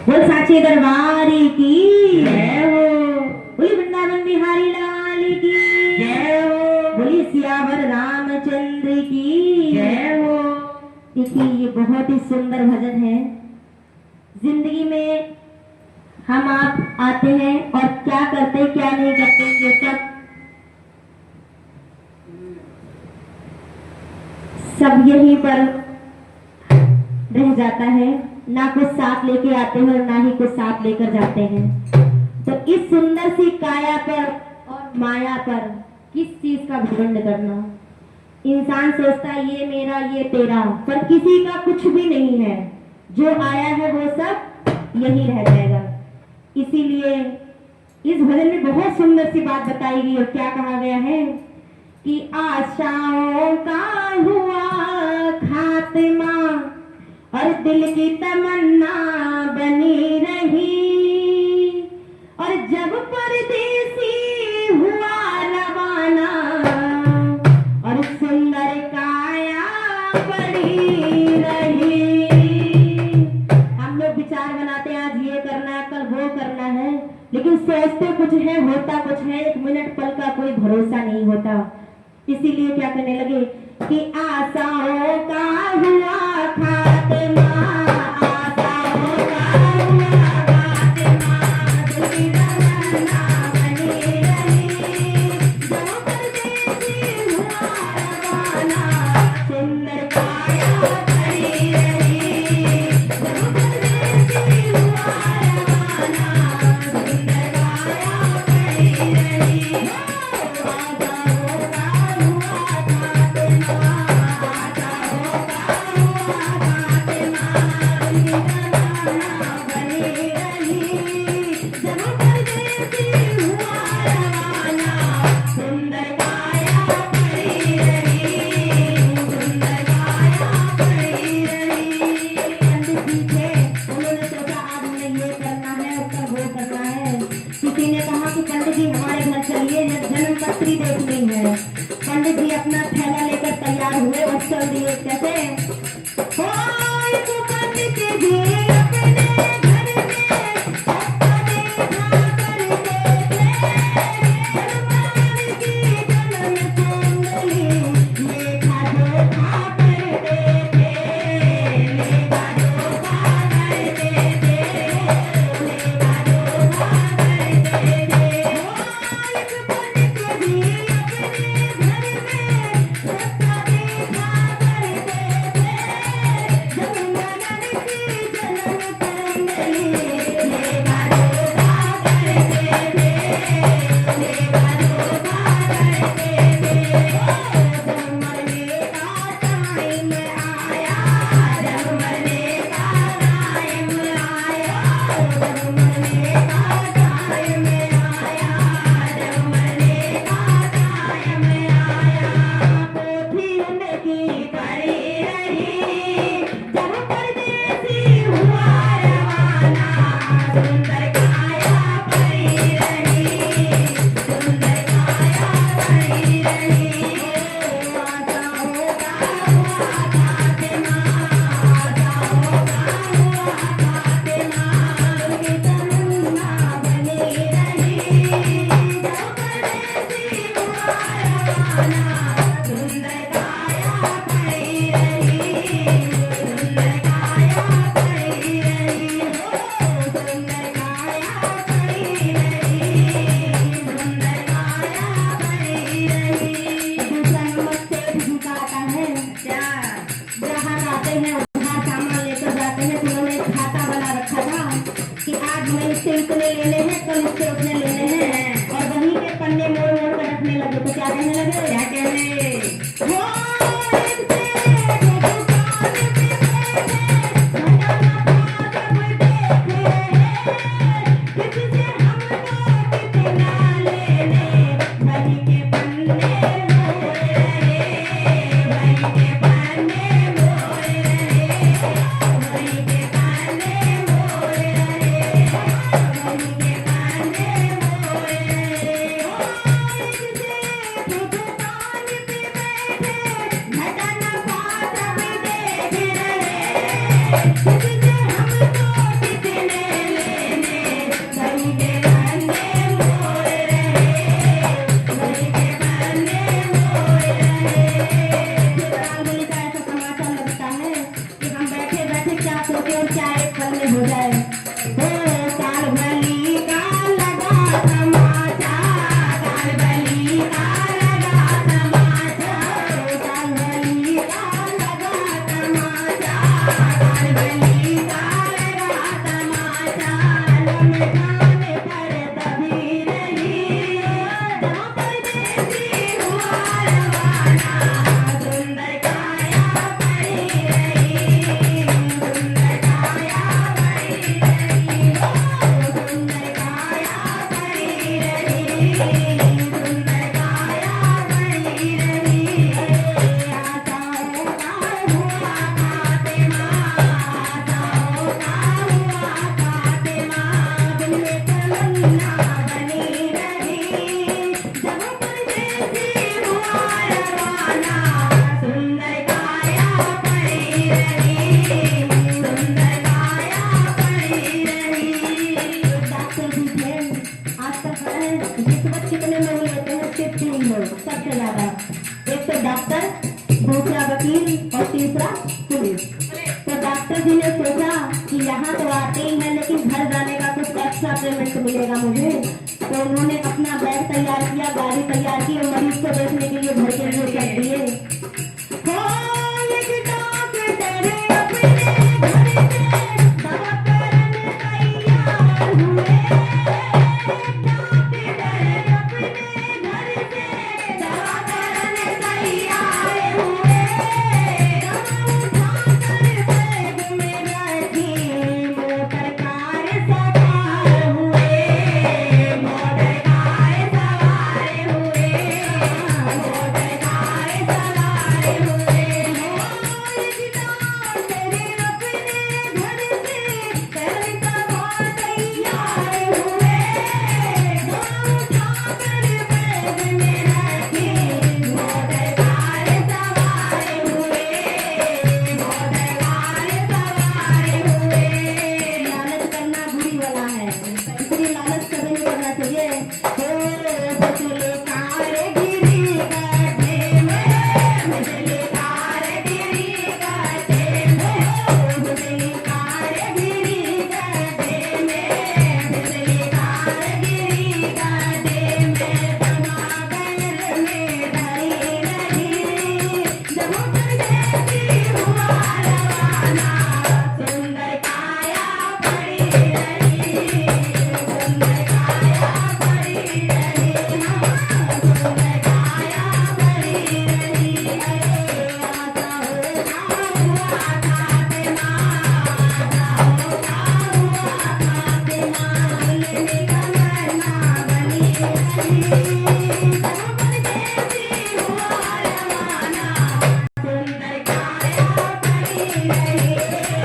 बोल साचे दरबार की जय हो। बोली वृंदावन बिहारी लाल की जय हो। बोली सियावर रामचंद्र की जय हो। देखिए ये बहुत ही सुंदर भजन है। जिंदगी में हम आप आते हैं और क्या करते क्या नहीं करते ये सब यहीं पर रह जाता है। ना कुछ साथ लेके आते हैं और ना ही कुछ साथ लेकर जाते हैं। तो इस सुंदर सी काया पर और माया पर किस चीज का घमंड करना। इंसान सोचता है ये मेरा ये तेरा, पर किसी का कुछ भी नहीं है। जो आया है वो सब यही रह जाएगा। इसीलिए इस भजन में बहुत सुंदर सी बात बताई गई और क्या कहा गया है कि आशाओं का हुआ खात्मा और दिल की तमन्ना बनी रही, और जब परदेसी हुआ रवाना और सुंदर काया पड़ी रही। हम लोग विचार बनाते हैं आज ये करना है कल वो करना है, लेकिन सोचते कुछ है होता कुछ है। एक मिनट पल का कोई भरोसा नहीं होता। इसीलिए क्या करने लगे कि आशाओं का हुआ खात्मा, आशाओं का हुआ खात्मा, दिल की तमन्ना बनी रही, जो परदेसी हुआ रवाना, सुंदर काया पड़ी रही, जो परदेसी हुआ रवाना, सुंदर काया पड़ी रही। पल में हो जाए। ओ काल बली का लगा तमाचा, काल बली का लगा तमाचा, काल बली का लगा तमाचा, काल बली का लगा तमाचा। लमकाने पर तभी रही, जहाँ परदेसी हुआ रवाना, सुंदर काया पड़ी रही, सुंदर काया पड़ी रही, सुंदर काया पड़ी रही, सुंदर काया पड़ी रही। आशाओं का हुआ खातिमा, आशाओं का हुआ खातिमा, दिल में तमन्ना बनी रही, जब परदेसी हुआ रवाना, सुंदर काया पड़ी रही, सुंदर काया पड़ी रही। डॉक्टर भी थे, आज तक है जिस वक्त कितने लोग लेते हैं, सिर्फ 3 लोग सबसे ज्यादा। एक तो डॉक्टर, दूसरा वकील और तीसरा पुलिस। तो डॉक्टर जी ने सोचा कि यहाँ तो आते ही हैं, लेकिन घर जाने का कुछ एक्स्ट्रा पेमेंट मिलेगा मुझे। तो उन्होंने अपना बैग तैयार किया, गाड़ी तैयार की और मरीज को देखने के लिए घर के लिए कर दिए। हो एक डॉक्टर अपने घर से दवा करने तैयार हुए, डॉक्टर अपने घर से दवा करने तैयार हुए। दवा उठाकर बैग में रखी, मोटर कार सवार हुए, मोटर कार सवार हुए, मोटर कार सवार हुए। एक डॉक्टर अपने घर से कर दवा तैयार हुए, दवा उठाकर बैग में रखी, मोटर कार सवार हुए, मोटर कार सवार हुए। लालच करना बुरी वाला है, इसलिए लालच कभी नहीं करना चाहिए। हो बिजली तार गिरी गड्ढे में, बिजली तार गिरी गड्ढे में, बिजली तार गिरी गड्ढे में, बिजली तार गिरी गड्ढे में। दमागल में धरी रही, जब परदेसी हुआ रवाना, सुंदर काया पड़ी रही, सुंदर काया पड़ी रही, सुंदर काया पड़ी रही। आशाओं का हुआ खातिमा, आशाओं का हुआ खातिमा, दिल में तमन्ना बनी रही, जब परदेसी हुआ रवाना, सुंदर काया पड़ी रही,